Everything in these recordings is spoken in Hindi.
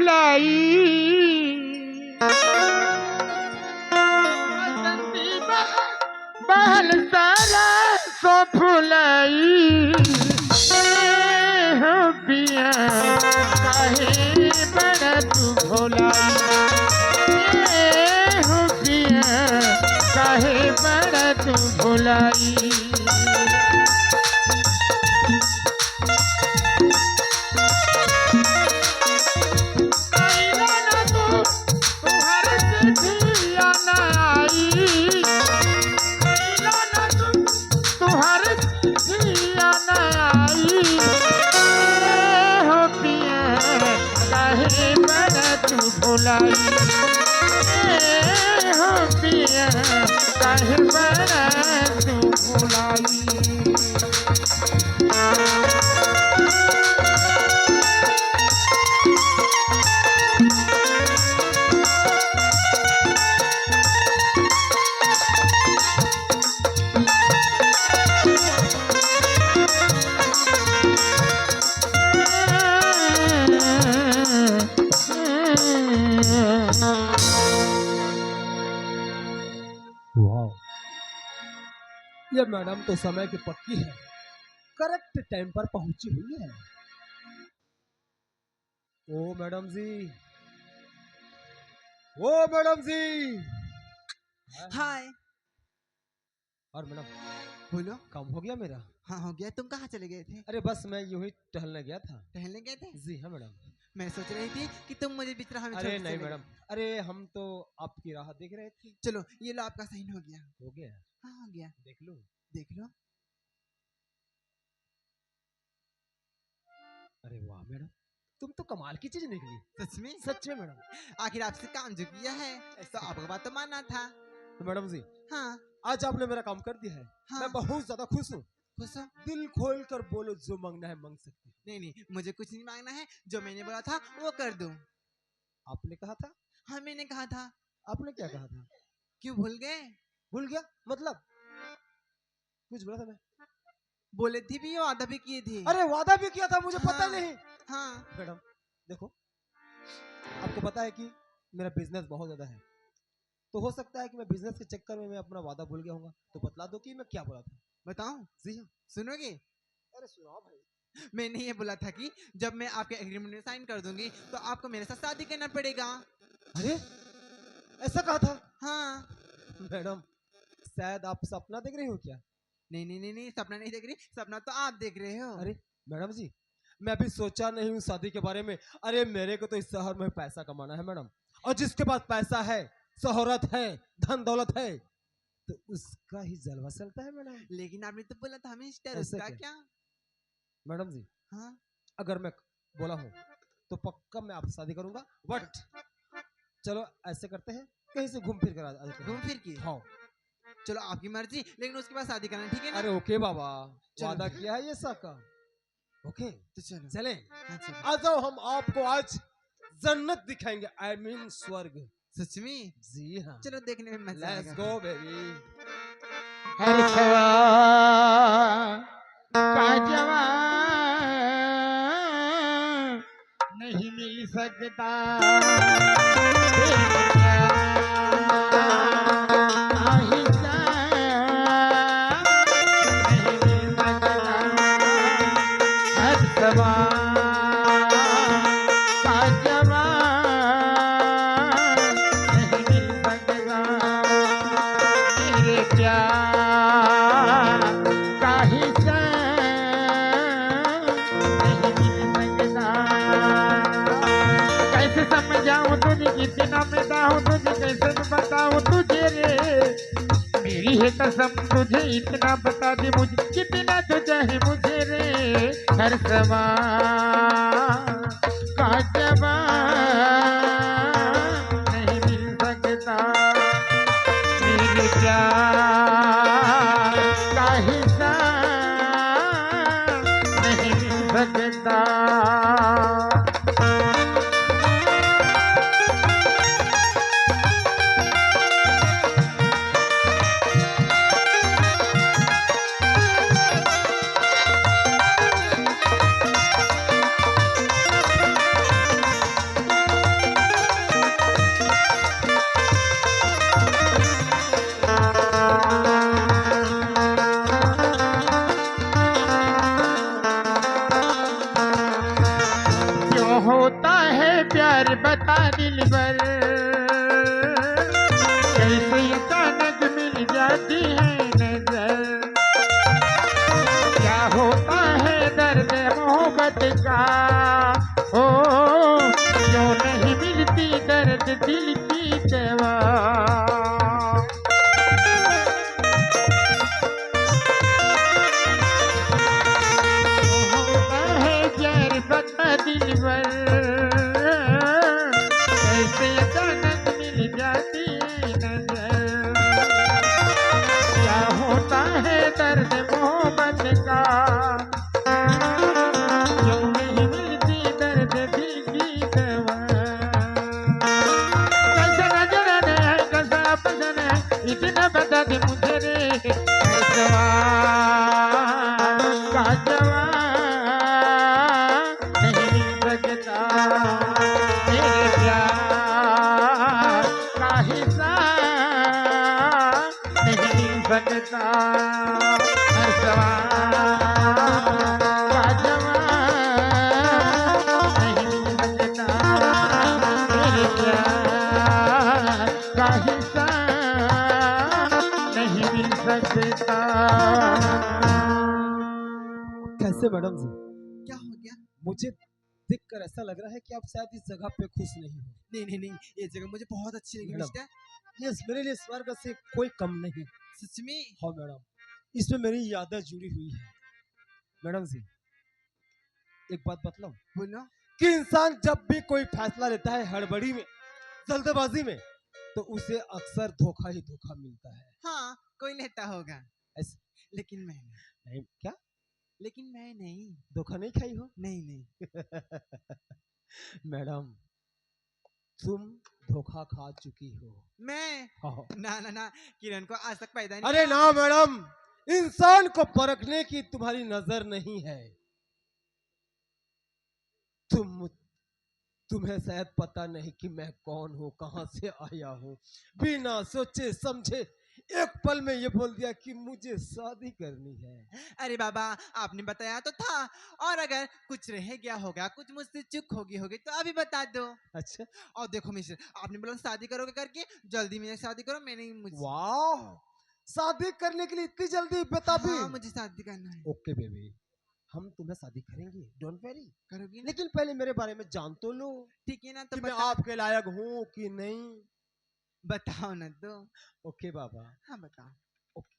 फुलाई बहल सारा सो फुलाई हो पिया काहे बड़ा तू भोलाई हो पिया काहे बड़ा तू भोलाई भुलाई हो पिया काहे बड़ा तू भुलाई ये मैडम तो समय की पक्की है, करेक्ट टाइम पर पहुंची हुई है। ओ मैडम जी, ओ मैडम जी। हाय। और मैडम बोलो। काम हो गया मेरा? हाँ हो गया। तुम कहाँ चले गए थे? अरे बस मैं यूं ही टहलने गया था। टहलने गए थे? जी हाँ मैडम। मैं सोच रही थी कि तुम मुझे बीच राह में अरे छोड़ के नहीं चले मैडम, अरे हम तो आपकी राह देख रहे थे। चलो ये लो आपका साइन हो गया। हो गया? हाँ हो गया। देख लो। देख लो। अरे वाह मैडम, तुम तो कमाल की चीज निकली। सच में? सच में मैडम। आखिर आपसे काम जो किया है तो आपका बात तो मानना था। तो मैडम जी, हाँ आज आपने मेरा काम कर दिया है। हाँ। मैं बहुत ज्यादा खुश हूँ। खुश हो? दिल खोल कर बोलो, जो मांगना है मांग सकते हैं। नहीं नहीं, मुझे कुछ नहीं मांगना है। जो मैंने बोला था वो कर दूं। आपने कहा था? हाँ मैंने कहा था। आपने क्या कहा था? क्यों भूल गए? भूल गया मतलब? कुछ बोला था मैं? बोले थे भी और वादा भी किए थे। अरे वादा भी किया था, मुझे हाँ, पता नहीं। हाँ मैडम देखो, आपको पता है कि मेरा बिजनेस बहुत ज्यादा है, तो हो सकता है कि मैं बिजनेस के चक्कर में मैं अपना वादा भूल गया होगा। तो बतला दो कि मैं क्या बोला था। बताऊं? जी हाँ। सुनोगे? अरे सुनाओ भाई। मैंने ये बोला था कि जब मैं आपके एग्रीमेंट में साइन कर दूंगी तो आपको मेरे साथ शादी करना पड़ेगा। अरे ऐसा कहा था? हाँ। मैडम शायद आप सपना देख रही हो क्या? नहीं नहीं नहीं नहीं, सपना नहीं देख रही, सपना तो आप देख रहे हो। अरे मैडम जी, मैं अभी सोचा नहीं हूँ शादी के बारे में। अरे मेरे को तो इस शहर में पैसा कमाना है मैडम, और जिसके पास पैसा है, शोहरत है, धन दौलत है, तो उसका ही जलवा चलता है मैडम। लेकिन आपने तो बोला था मिस्टर, ऐसे उसका क्या? क्या? मैडम जी, हाँ अगर मैं बोला हूँ तो पक्का मैं आपसे शादी करूंगा। बट चलो ऐसे करते हैं, कहीं से घूम फिर कर आ जाते हैं। घूम फिर के? हाँ चलो आपकी मर्जी, लेकिन उसके बाद शादी करना, ठीक है ना? अरे ओके बाबा, चलो। वादा किया है ये सबका। ओके तो चलो। चले। हाँ चलो। आ जाओ, हम आपको आज जन्नत दिखाएंगे। आई मीन स्वर्ग। सच में? जी हाँ, चलो देखने में मजा लेट्स आएगा। गो बेबी। हर का जवान नहीं मिल सकता तेरे आहिस्ता नहीं मिल सकता। हर सवाल का जवान नहीं मिल सकता तेरे प्यार का हिस्सा नहीं मिल सकता। कैसे समझाऊं तुझे कितना मैं चाहूं तुझे, कैसे बताऊं तुझे रे। मेरी है कसम तुझे इतना बता दे मुझे, कितना तो चाहे मुझे रे। हर सवाल का जवाब नहीं मिल सकता मेरे प्यार का हिस्सा नहीं मिल सकता। दिल भर कैसे अचानक मिल जाती है नजर क्या होता है दर्द मोहब्बत का ओ क्यों नहीं मिलती दर्द दिल की दवा दिल भर कैसे अचानक मिल जाती है नजर क्या होता है दर्द मोहब्बत का क्यों नहीं मिलती दर्द दिल की दवा कैसा नजर है कैसा पसंद है इतना बता दे मुझे रे जवा का जवा मेरे प्यार का हिस्सा नहीं मिल सकता हर सवाल का जवाब नहीं मिल सकता मेरे प्यार का हिस्सा नहीं मिल सकता कैसे मैडम जी, क्या हो गया? मुझे देखकर ऐसा लग रहा है कि आप शायद इस जगह पे खुश नहीं हो। नहीं नहीं नहीं, ये जगह मुझे बहुत अच्छी लगी मैडम। मिस्टर। यस, मेरे लिए स्वर्ग से कोई कम नहीं। सच में? हाँ मैडम, इसमें मेरी यादें जुड़ी हुई है। मैडम जी, एक बात बतलाऊं बोलो। कि इंसान जब भी कोई फैसला लेता है हड़बड़ी में, जल्दबाजी में, तो उसे अक्सर धोखा ही धोखा मिलता है। हाँ, कोई लेता होगा, लेकिन मैं नहीं क्या? लेकिन मैं नहीं। धोखा नहीं खाई हो? नहीं नहीं। मैडम, तुम धोखा खा चुकी हो। मैं? हाँ। ना ना ना, किरण को आज तक पैदा नहीं। अरे ना मैडम, इंसान को परखने की तुम्हारी नजर नहीं है। तुम्हें शायद पता नहीं कि मैं कौन हूँ, कहां से आया हूँ। बिना सोचे समझे एक पल में ये बोल दिया कि मुझे शादी करनी है। अरे बाबा, आपने बताया तो था, और अगर कुछ रह गया होगा, कुछ मुझसे चूक होगी तो अभी बता दो। अच्छा, और देखो मिस्टर, आपने बोला शादी करोगे करके, जल्दी में शादी करो। मैंने वाह, शादी करने के लिए इतनी जल्दी? बता भी। हाँ, मुझे शादी करना है। ओके बेबी, हम तुम्हें शादी करेंगे, डोंट वेरी। करोगी ना? लेकिन पहले मेरे बारे में जान तो लो ठीक है ना, तो कि मैं बताओ। आपके लायक हूँ कि नहीं। बताओ ना तो। ओके बाबा। हाँ बताओ। ओके,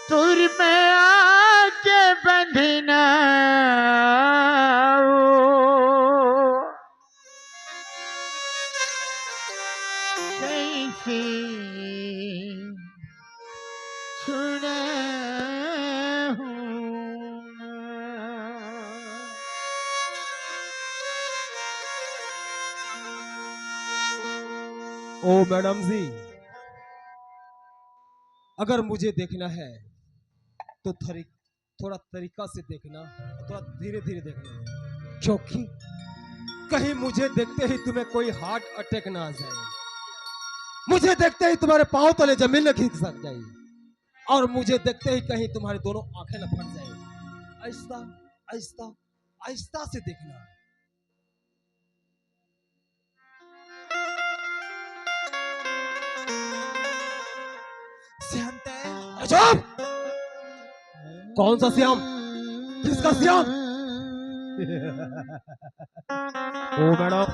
सुर में आके बंधना कैसे छुड़ा ओ मैडम जी, अगर मुझे देखना है तो थोड़ा तरीका से देखना, थोड़ा धीरे धीरे देखना, क्योंकि कहीं मुझे देखते ही तुम्हें कोई हार्ट अटैक ना आ जाए, मुझे देखते ही तुम्हारे पांव तले जमीन न खिसक जाए, और मुझे देखते ही कहीं तुम्हारी दोनों आंखें न फट जाए। आहिस्ता आहिस्ता आहिस्ता से देखना। चुप! कौन सा श्याम? किसका श्याम? ओ मैडम,